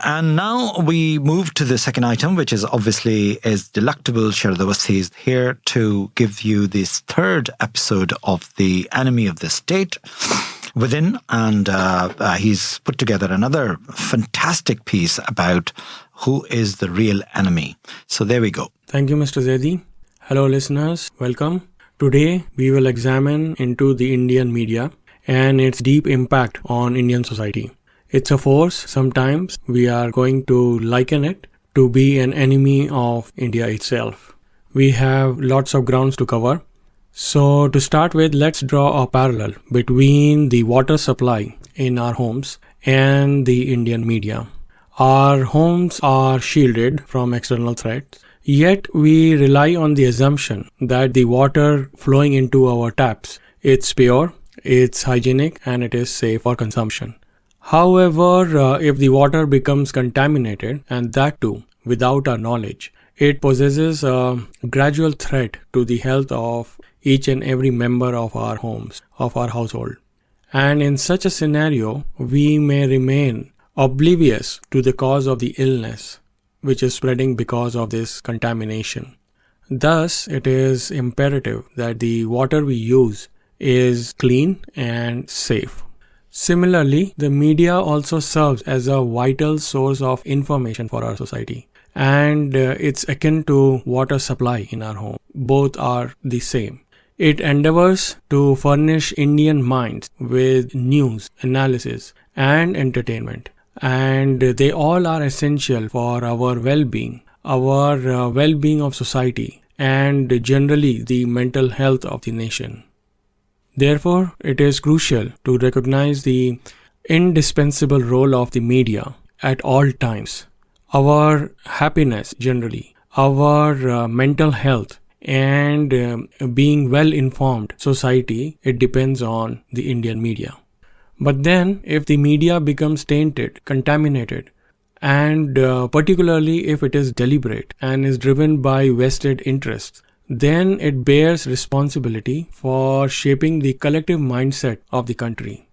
And now we move to the second item, which is obviously is delectable. Sharad Awasthi is here to give you this third episode of The Enemy of the State Within. And he's put together another fantastic piece about who is the real enemy. So there we go. Thank you, Mr. Zaidi. Hello, listeners. Welcome. Today, we will examine into the Indian media and its deep impact on Indian society. It's a force. Sometimes we are going to liken it to be an enemy of India itself. We have lots of grounds to cover. So to start with, let's draw a parallel between the water supply in our homes and the Indian media. Our homes are shielded from external threats, yet we rely on the assumption that the water flowing into our taps, it's pure, it's hygienic, and it is safe for consumption. However, if the water becomes contaminated, and that too without our knowledge, it possesses a gradual threat to the health of each and every member of our homes, of our household. And in such a scenario, we may remain oblivious to the cause of the illness which is spreading because of this contamination. Thus, it is imperative that the water we use is clean and safe. Similarly, the media also serves as a vital source of information for our society, and it's akin to water supply in our home. Both are the same. It endeavors to furnish Indian minds with news, analysis, and entertainment, and they all are essential for our well-being of society, and generally the mental health of the nation. Therefore, it is crucial to recognize the indispensable role of the media at all times. Our happiness generally, our mental health, and being well-informed society, it depends on the Indian media. But then, if the media becomes tainted, contaminated, and particularly if it is deliberate and is driven by vested interests, then it bears responsibility for shaping the collective mindset of the country.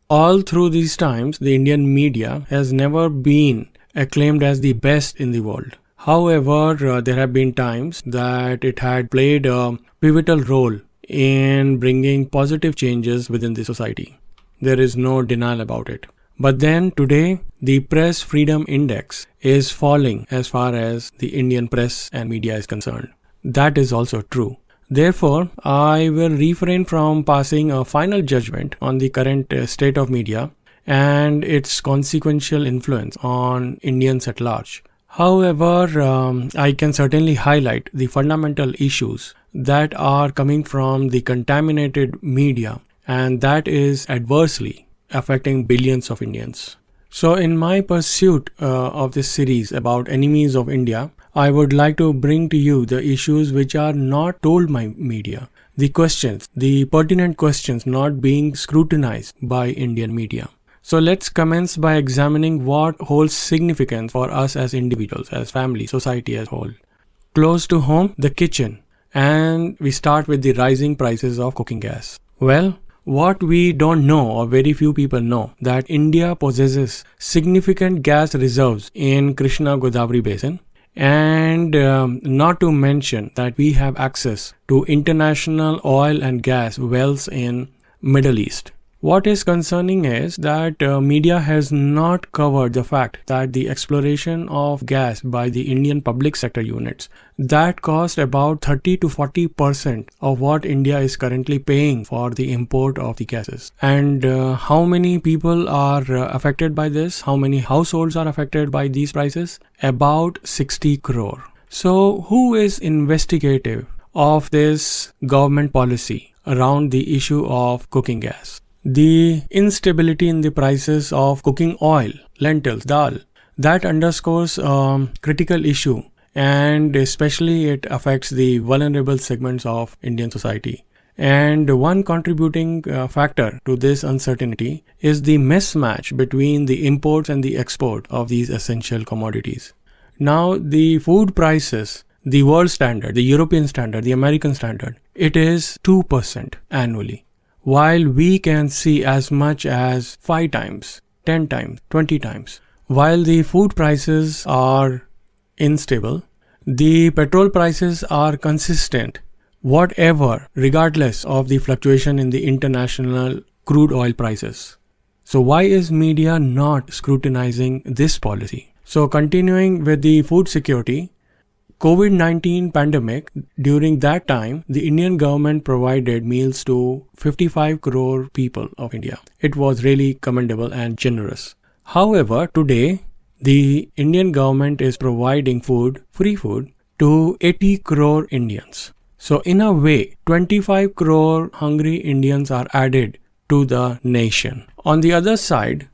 All through these times, the Indian media has never been acclaimed as the best in the world. However, there have been times that it had played a pivotal role in bringing positive changes within the society. There is no denial about it. But then today, the Press Freedom Index is falling as far as the Indian press and media is concerned. That is also true. Therefore, I will refrain from passing a final judgment on the current state of media and its consequential influence on Indians at large. However, I can certainly highlight the fundamental issues that are coming from the contaminated media, and that is adversely affecting billions of Indians. So in my pursuit of this series about enemies of India, I would like to bring to you the issues which are not told by media, the questions, the pertinent questions not being scrutinized by Indian media. So let's commence by examining what holds significance for us as individuals, as family, society as a whole. Close to home, the kitchen, and we start with the rising prices of cooking gas. Well, what we don't know, or very few people know, that India possesses significant gas reserves in Krishna-Godavari basin, and not to mention that we have access to international oil and gas wells in Middle East. What is concerning is that media has not covered the fact that the exploration of gas by the Indian public sector units that cost about 30 to 40% of what India is currently paying for the import of the gases. And how many people are affected by this? How many households are affected by these prices? About 60 crore. So who is investigative of this government policy around the issue of cooking gas? The instability in the prices of cooking oil, lentils, dal, that underscores a critical issue, and especially it affects the vulnerable segments of Indian society. And one contributing factor to this uncertainty is the mismatch between the imports and the export of these essential commodities. Now, the food prices, the world standard, the European standard, the American standard, it is 2% annually. While we can see as much as 5 times, 10 times, 20 times While the food prices are unstable, the petrol prices are consistent, whatever, regardless of the fluctuation in the international crude oil prices. So why is media not scrutinizing this policy? So continuing with the food security, COVID-19 pandemic, during that time, the Indian government provided meals to 55 crore people of India. It was really commendable and generous. However, today, the Indian government is providing food, free food, to 80 crore Indians. So in a way, 25 crore hungry Indians are added to the nation. On the other side,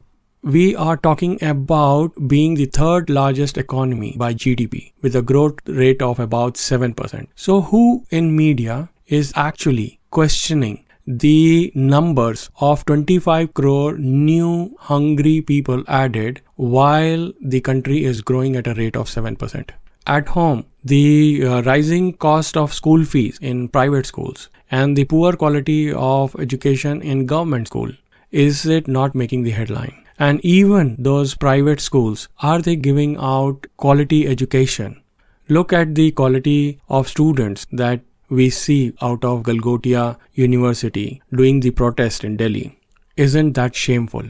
we are talking about being the third largest economy by GDP with a growth rate of about 7%. So who in media is actually questioning the numbers of 25 crore new hungry people added while the country is growing at a rate of 7%? At home, the rising cost of school fees in private schools and the poor quality of education in government school, is it not making the headline? And even those private schools, are they giving out quality education? Look at the quality of students that we see out of Galgotia University doing the protest in Delhi. Isn't that shameful?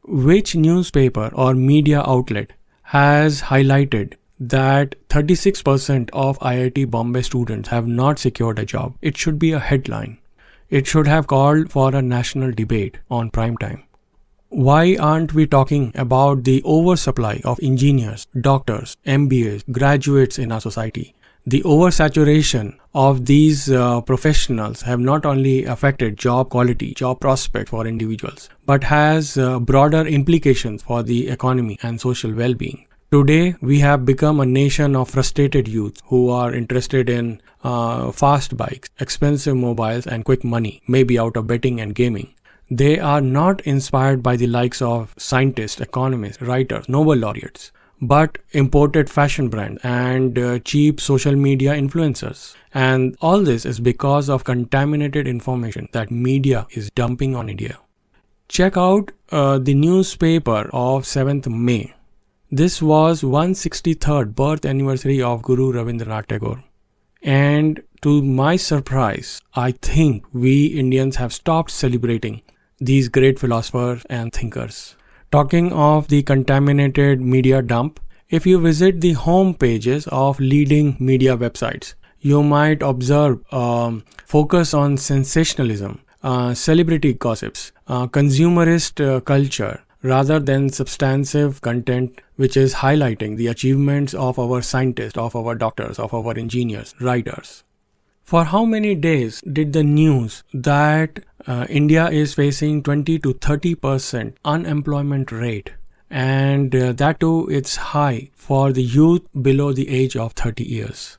Which newspaper or media outlet has highlighted that 36% of IIT Bombay students have not secured a job? It should be a headline. It should have called for a national debate on prime time. Why aren't we talking about the oversupply of engineers, doctors, MBAs, graduates in our society? The oversaturation of these professionals have not only affected job quality, job prospect for individuals, but has broader implications for the economy and social well-being. Today, we have become a nation of frustrated youth who are interested in fast bikes, expensive mobiles, and quick money, maybe out of betting and gaming. They are not inspired by the likes of scientists, economists, writers, Nobel laureates, but imported fashion brands and cheap social media influencers. And all this is because of contaminated information that media is dumping on India. Check out the newspaper of 7th May. This was 163rd birth anniversary of Guru Rabindranath Tagore. And to my surprise, I think we Indians have stopped celebrating these great philosophers and thinkers. Talking of the contaminated media dump, if you visit the home pages of leading media websites, you might observe focus on sensationalism, celebrity gossips, consumerist culture, rather than substantive content which is highlighting the achievements of our scientists, of our doctors, of our engineers, writers. For how many days did the news that India is facing 20 to 30% unemployment rate, and that too it's high for the youth below the age of 30 years.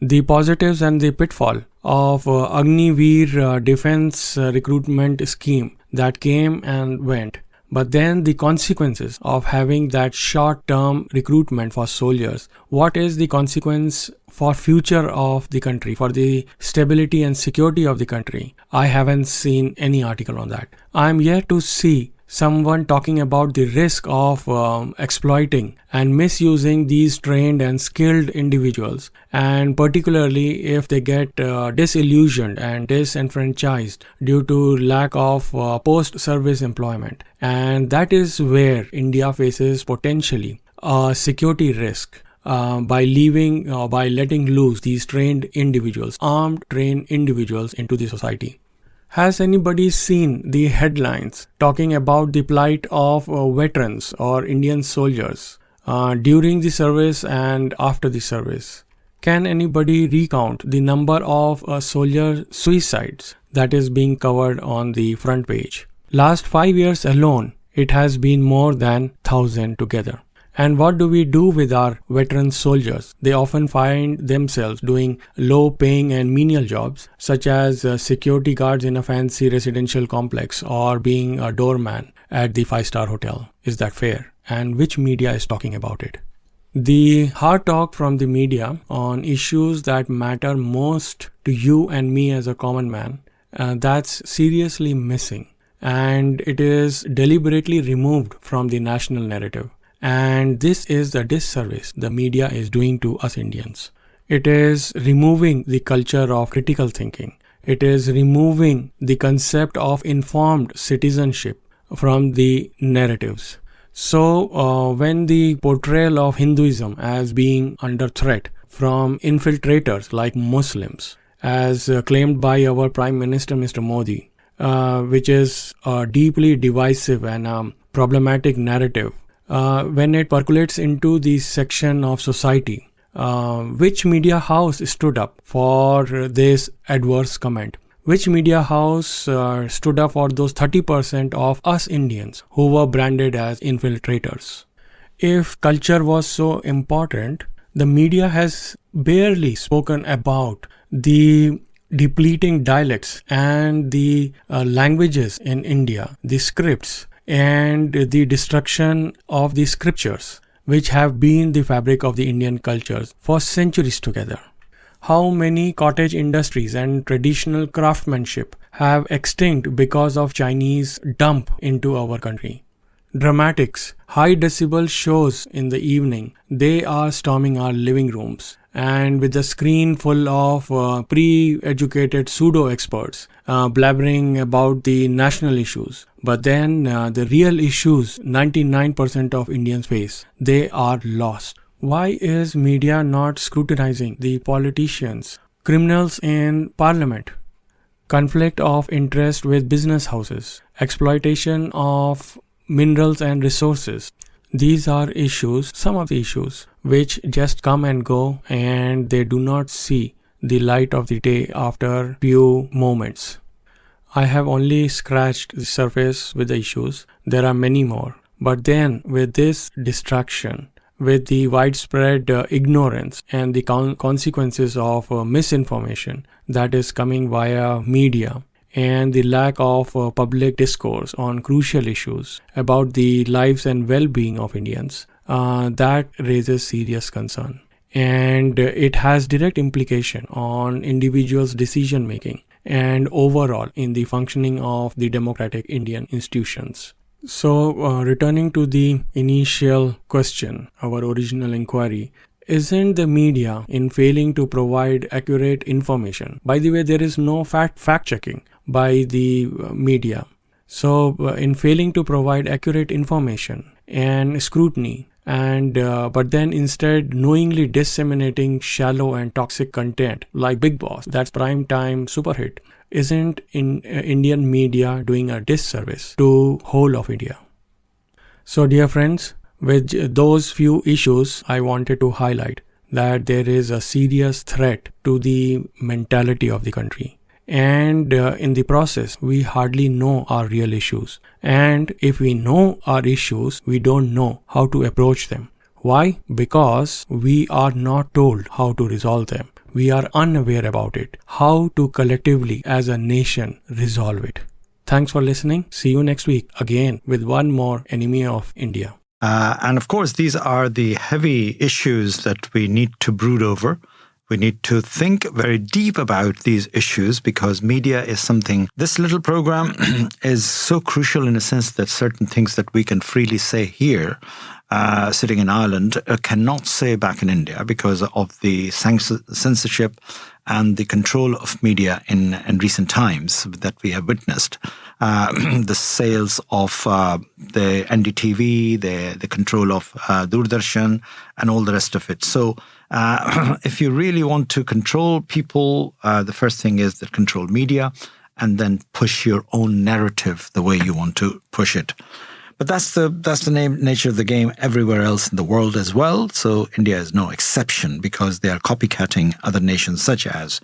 The positives and the pitfall of Agniveer defense recruitment scheme that came and went, but then the consequences of having that short-term recruitment for soldiers. What is the consequence for future of the country, for the stability and security of the country? I haven't seen any article on that. I am yet to see someone talking about the risk of exploiting and misusing these trained and skilled individuals, and particularly if they get disillusioned and disenfranchised due to lack of post-service employment. And that is where India faces potentially a security risk by letting loose these trained individuals, armed trained individuals into the society. Has anybody seen the headlines talking about the plight of veterans or Indian soldiers during the service and after the service? Can anybody recount the number of soldier suicides that is being covered on the front page? Last 5 years alone, it has been more than 1,000 together. And what do we do with our veteran soldiers? They often find themselves doing low-paying and menial jobs, such as security guards in a fancy residential complex or being a doorman at the 5-star hotel. Is that fair? And which media is talking about it? The hard talk from the media on issues that matter most to you and me as a common man, that's seriously missing. And it is deliberately removed from the national narrative. And this is the disservice the media is doing to us Indians. It is removing the culture of critical thinking. It is removing the concept of informed citizenship from the narratives. So, when the portrayal of Hinduism as being under threat from infiltrators like Muslims, as claimed by our Prime Minister Mr. Modi, which is a deeply divisive and problematic narrative, when it percolates into the section of society, which media house stood up for this adverse comment? Which media house stood up for those 30% of us Indians who were branded as infiltrators? If culture was so important, the media has barely spoken about the depleting dialects and the languages in India, the scripts, and the destruction of the scriptures, which have been the fabric of the Indian cultures for centuries together. How many cottage industries and traditional craftsmanship have extinct because of Chinese dump into our country? Dramatics, high decibel shows in the evening, they are storming our living rooms, and with the screen full of pre-educated pseudo-experts blabbering about the national issues. But then the real issues 99% of Indians face, they are lost. Why is media not scrutinizing the politicians, criminals in parliament, conflict of interest with business houses, exploitation of minerals and resources? These are issues, some of the issues, which just come and go and they do not see the light of the day after few moments. I have only scratched the surface with the issues. There are many more. But then with this distraction, with the widespread ignorance and the consequences of misinformation that is coming via media, and the lack of public discourse on crucial issues about the lives and well-being of Indians, that raises serious concern. And it has direct implication on individuals' decision-making and overall in the functioning of the democratic Indian institutions. So, returning to the initial question, our original inquiry, isn't the media in failing to provide accurate information? By the way, there is no fact-checking by the media. So, in failing to provide accurate information and scrutiny, and but then instead knowingly disseminating shallow and toxic content like Big Boss, that's prime time super hit, isn't Indian media doing a disservice to whole of India? So dear friends, with those few issues, I wanted to highlight that there is a serious threat to the mentality of the country. And in the process, we hardly know our real issues. And if we know our issues, we don't know how to approach them. Why? Because we are not told how to resolve them. We are unaware about it. How to collectively, as a nation, resolve it. Thanks for listening. See you next week again with one more enemy of India. And of course, these are the heavy issues that we need to brood over. We need to think very deep about these issues because media is something, this little program is so crucial in a sense that certain things that we can freely say here, sitting in Ireland, cannot say back in India because of the censorship and the control of media in recent times that we have witnessed. The sales of the NDTV, the control of Doordarshan and all the rest of it. So if you really want to control people, the first thing is that control media and then push your own narrative the way you want to push it. But that's the nature of the game everywhere else in the world as well. So India is no exception because they are copycatting other nations such as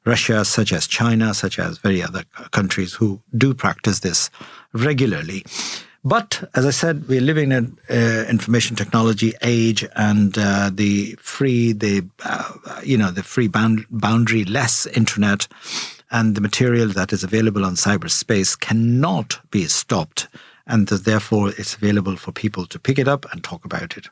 Russia, such as China, such as very other countries who do practice this regularly. But as I said, we're living in an information technology age, and the free boundary-less internet and the material that is available on cyberspace cannot be stopped, and therefore it's available for people to pick it up and talk about it.